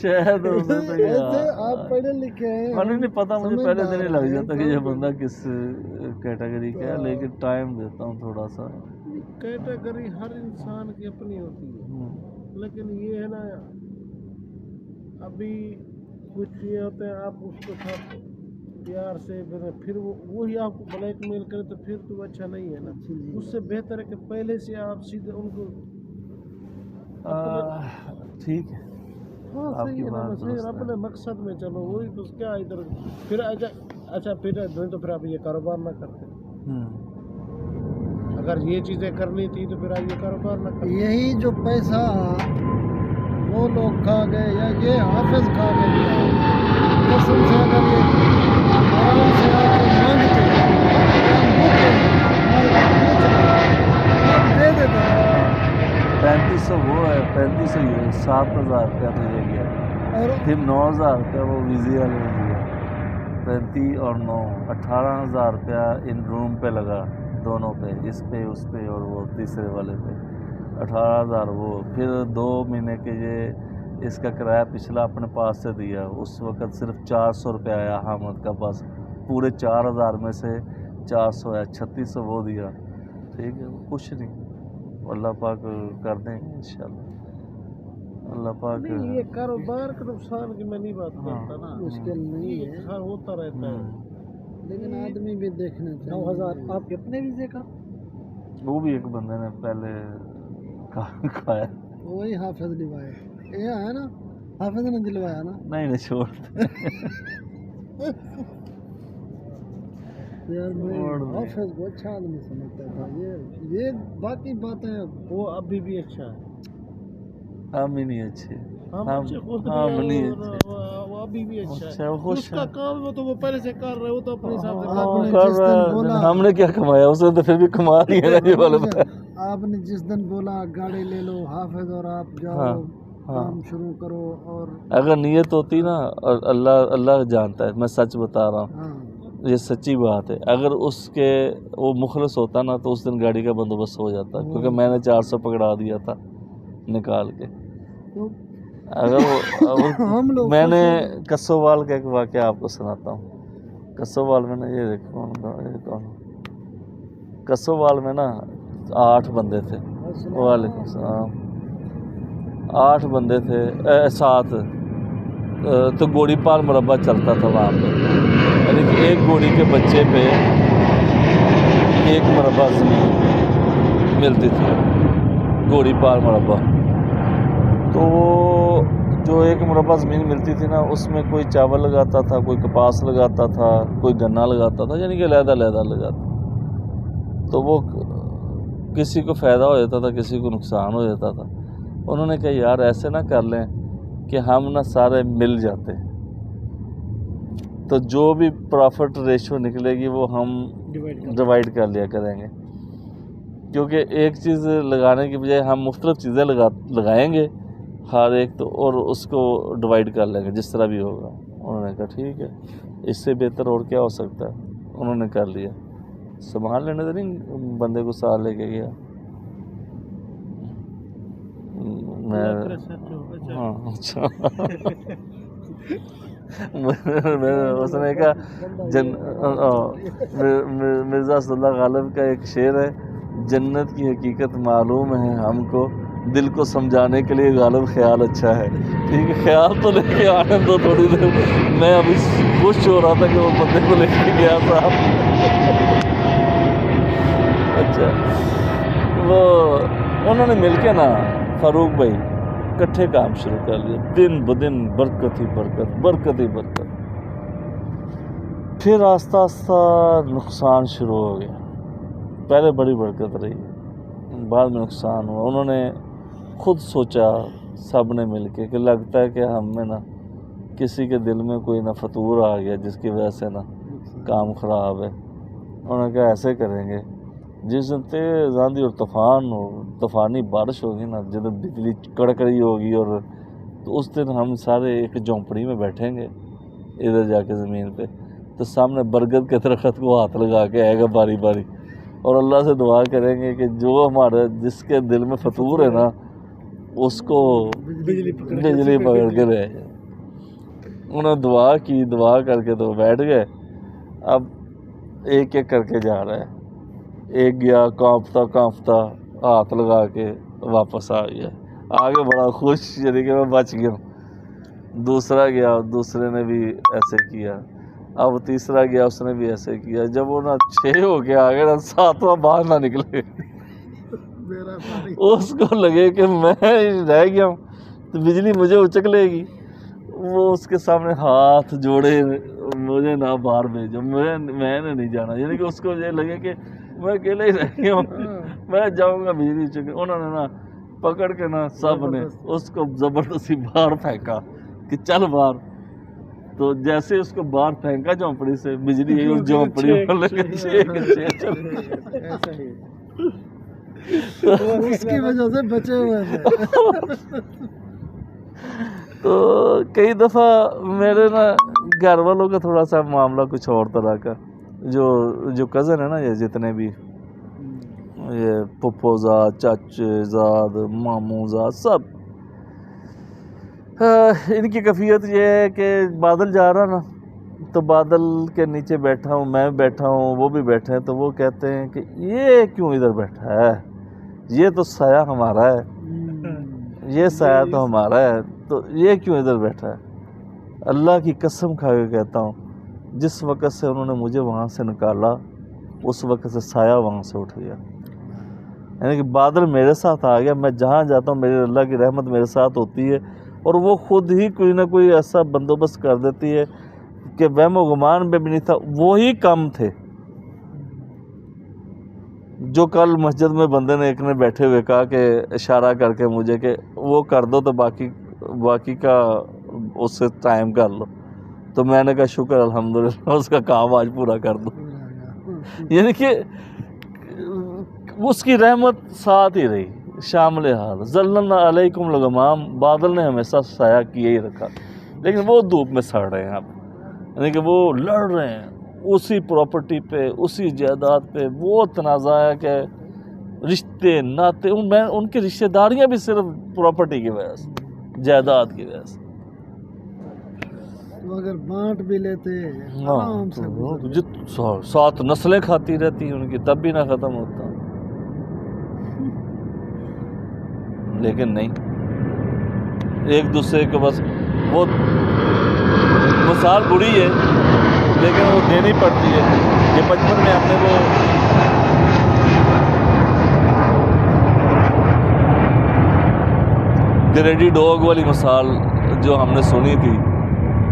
شاید ہو سکتا ہے ایسے آپ پڑھے لکھے ہیں، نہیں پتا مجھے پہلے دن ہی لگ جاتا کہ یہ بندہ کس کیٹیگری کا ہے، لیکن ٹائم دیتا ہوں تھوڑا سا. کیٹیگری ہر انسان کی اپنی ہوتی ہے، لیکن یہ ہے نا ابھی کچھ یہ ہوتے ہیں آپ اس کو ساتھ پیار سے پھر وہی آپ کو بلیک میل کرے تو پھر تو اچھا نہیں ہے نا. اس سے بہتر ہے کہ پہلے سے آپ سیدھے ان کو ٹھیک ہے. ہاں صحیح ہے نا، صحیح اپنے مقصد میں چلو، وہی تو کیا ادھر پھر اچھا پھر تو پھر آپ یہ کاروبار نہ کرتے. اگر یہ چیزیں کرنی تھی تو پھر آپ یہ کاروبار نہ کرتے. یہی جو پیسہ وہ لوگ کھا گئے یا یہ حافظ کھا گیا، قسم سے اگر یہ آرام سے آ کے مانگتے آپ دے دیتے. 3500 وہ ہے، 3500 یہ 7000 روپیہ تو یہ گیا، اور پھر 9000 روپیہ وہ ویزے والے نے دیا. 35 اور 9 18,000 روپیہ ان روم پہ لگا، دونوں پہ، اس پہ اس پہ اور وہ تیسرے والے پہ 18,000. وہ پھر 2 مہینے کے یہ اس کا کرایہ پچھلا اپنے پاس سے دیا. اس وقت صرف 400 روپیہ آیا حامد کا، بس پورے 4000 میں سے 400 آیا، 3600 وہ دیا. ٹھیک ہے، کچھ نہیں، اللہ پاک کر دیں گے انشاءاللہ. اللہ پاک نہیں یہ کاروبار کے نقصان کی میں نہیں بات کرتا نا، مشکل نہیں یہ ہے، ہر ہوتا رہتا ہے. لیکن آدمی بھی دیکھنا چاہیے. 9000 آپ کے اپنے ویزے کا؟ وہ بھی ایک بندے نے پہلے کھایا. وہی حافظ دلوائے، یہ ہے نا حافظ نے دلوایا نا. نہیں چھوڑ یار میں حافظ کو اچھا آدمی سمجھتا تھا. یہ باقی باتیں وہ ابھی بھی اچھا ہے، ہم ہی نہیں اچھے، ہم اچھے خود ہم نہیں نہیں، اچھے. وہ ابھی بھی اچھا اچھا، ہے. وہ خوش اس کا کام وہ تو وہ پہلے سے کر رہے، وہ تو اپنے حساب سے آپ کر نے رہے. جس دن بولا، ہم نے کیا کمایا، اسے تو پھر بھی کما لیا نا یہ والے. آپ نے جس دن بولا گاڑی لے لو حافظ اور آپ جاؤ کام شروع کرو، اور اگر نیت ہوتی نا، اور اللہ جانتا ہے، میں سچ بتا رہا ہوں، یہ سچی بات ہے، اگر اس کے وہ مخلص ہوتا نا تو اس دن گاڑی کا بندوبست ہو جاتا، کیونکہ میں نے 400 پکڑا دیا تھا نکال کے. اگر میں نے کسووال کا ایک واقعہ آپ کو سناتا ہوں. کسووال میں نا یہ دیکھو کسووال میں نا 8 بندے تھے. وعلیکم السلام. 8 بندے تھے، 7. تو گوڑی پال مربع چلتا تھا وہاں پہ، یعنی کہ ایک گوڑی کے بچے پہ 1 مربع زمین ملتی تھی، گوڑی پال مربع. تو وہ جو 1 مربع زمین ملتی تھی نا، اس میں کوئی چاول لگاتا تھا، کوئی کپاس لگاتا تھا، کوئی گنا لگاتا تھا، یعنی کہ علیحدہ لگاتا. تو وہ کسی کو فائدہ ہو جاتا تھا، کسی کو نقصان ہو جاتا تھا. انہوں نے کہا یار ایسے نہ کر لیں کہ ہم نہ سارے مل جاتے ہیں، تو جو بھی پرافٹ ریشو نکلے گی وہ ہم ڈیوائڈ کر لیا کریں گے، کیونکہ ایک چیز لگانے کی بجائے ہم مختلف چیزیں لگائیں گے ہر ایک، تو اور اس کو ڈیوائڈ کر لیں گے جس طرح بھی ہوگا. انہوں نے کہا ٹھیک ہے، اس سے بہتر اور کیا ہو سکتا ہے. انہوں نے کر لیا. سامان لینے تو نہیں بندے کو ساتھ لے کے گیا. ہاں اچھا. اس نے کہا مرزا اسد اللہ غالب کا ایک شعر ہے، جنت کی حقیقت معلوم ہے ہم کو، دل کو سمجھانے کے لیے غالب خیال اچھا ہے. ٹھیک ہے، خیال تو لے کے آنے دو تھوڑی دیر. میں ابھی خوش ہو رہا تھا کہ وہ بندے کو لے کے گیا تھا. اچھا، وہ انہوں نے مل کے نا فاروق بھائی اکٹھے کام شروع کر لیا، دن بدن برکت ہی برکت، برکت ہی برکت. پھر آہستہ آہستہ نقصان شروع ہو گیا. پہلے بڑی برکت رہی، بعد میں نقصان ہوا. انہوں نے خود سوچا سب نے مل کے کہ لگتا ہے کہ ہم میں نا کسی کے دل میں کوئی نہ فطور آ گیا جس کی وجہ سے نا کام خراب ہے. انہوں نے کہا ایسے کریں گے، جس دن تیز آندھی اور طوفانی بارش ہوگی نا، جب بجلی کڑک رہی ہوگی، اور تو اس دن ہم سارے ایک جھونپڑی میں بیٹھیں گے ادھر جا کے زمین پہ، تو سامنے برگد کے درخت کو ہاتھ لگا کے آئے گا باری باری، اور اللہ سے دعا کریں گے کہ جو ہمارے جس کے دل میں فطور ہے نا اس کو بجلی پکڑ کے لے جائے۔ انہوں نے دعا کی، دعا کر کے تو بیٹھ گئے، اب ایک ایک کر کے جا رہا ہے، ایک گیا کانپتا ہاتھ لگا کے واپس آ گیا، آگے بڑا خوش، یعنی کہ میں بچ گیا ہوں۔ دوسرا گیا، دوسرے نے بھی ایسے کیا، اب تیسرا گیا، اس نے بھی ایسے کیا، جب وہ نا 6 ہو کے آگے نا 7واں باہر نہ نکلے اس کو لگے کہ میں رہ گیا ہوں تو بجلی مجھے اچک لے گی، وہ اس کے سامنے ہاتھ جوڑے، مجھے نہ باہر بھیجو، میں نے نہیں جانا، یعنی کہ اس کو یہ لگے کہ میں اکیلے ہی رہ گیا ہوں، میں جاؤں گا بجلی اچک۔ انہوں نے نا پکڑ کے نا سب نے اس کو زبردستی باہر پھینکا کہ چل باہر، تو جیسے اس کو باہر پھینکا جھونپڑی سے، بجلی اس جھونپڑی اس کی وجہ سے بچے ہوئے تھے۔ تو کئی دفعہ میرے نا گھر والوں کا تھوڑا سا معاملہ کچھ اور طرح کا، جو کزن ہے نا، یہ جتنے بھی یہ پھپھو زاد، چاچے زاد، ماموں زاد، سب ان کی کیفیت یہ ہے کہ بادل جا رہا نا تو بادل کے نیچے بیٹھا ہوں، میں بیٹھا ہوں، وہ بھی بیٹھے ہیں، تو وہ کہتے ہیں کہ یہ کیوں ادھر بیٹھا ہے، یہ تو سایہ ہمارا ہے، یہ سایہ تو ہمارا ہے، تو یہ کیوں ادھر بیٹھا ہے۔ اللہ کی قسم کھا کے کہتا ہوں، جس وقت سے انہوں نے مجھے وہاں سے نکالا اس وقت سے سایہ وہاں سے اٹھ گیا، یعنی کہ بادل میرے ساتھ آ گیا، میں جہاں جاتا ہوں میرے اللہ کی رحمت میرے ساتھ ہوتی ہے، اور وہ خود ہی کوئی نہ کوئی ایسا بندوبست کر دیتی ہے کہ وہم و گمان میں بھی نہیں تھا، وہی کم تھے جو کل مسجد میں بندے نے ایک نے بیٹھے ہوئے کہا کہ اشارہ کر کے مجھے کہ وہ کر دو تو باقی کا اس سے ٹائم کر لو، تو میں نے کہا شکر الحمدللہ اس کا کام آج پورا کر دو، یعنی کہ اس کی رحمت ساتھ ہی رہی، شامل حال ظللنا علیکم الغمام، بادل نے ہمیشہ سایہ کیے ہی رکھا، لیکن وہ دھوپ میں سڑ رہے ہیں اب، یعنی کہ وہ لڑ رہے ہیں اسی پراپرٹی پہ، اسی جائیداد پہ، وہ تنازع ہے کہ رشتے ناتے، ان کی رشتہ داریاں بھی صرف پراپرٹی کی وجہ سے، جائیداد کی وجہ سے، تو اگر بانٹ بھی لیتے آرام سے 7 نسلیں کھاتی رہتی ہیں ان کی، تب بھی نہ ختم ہوتا، لیکن نہیں، ایک دوسرے کے بس وہ مثال بری ہے لیکن وہ دینی پڑتی ہے، کہ بچپن میں ہم نے وہ گریڈی ڈاگ والی مثال جو ہم نے سنی تھی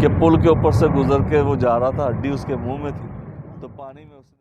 کہ پل کے اوپر سے گزر کے وہ جا رہا تھا، ہڈی اس کے منہ میں تھی تو پانی میں اس نے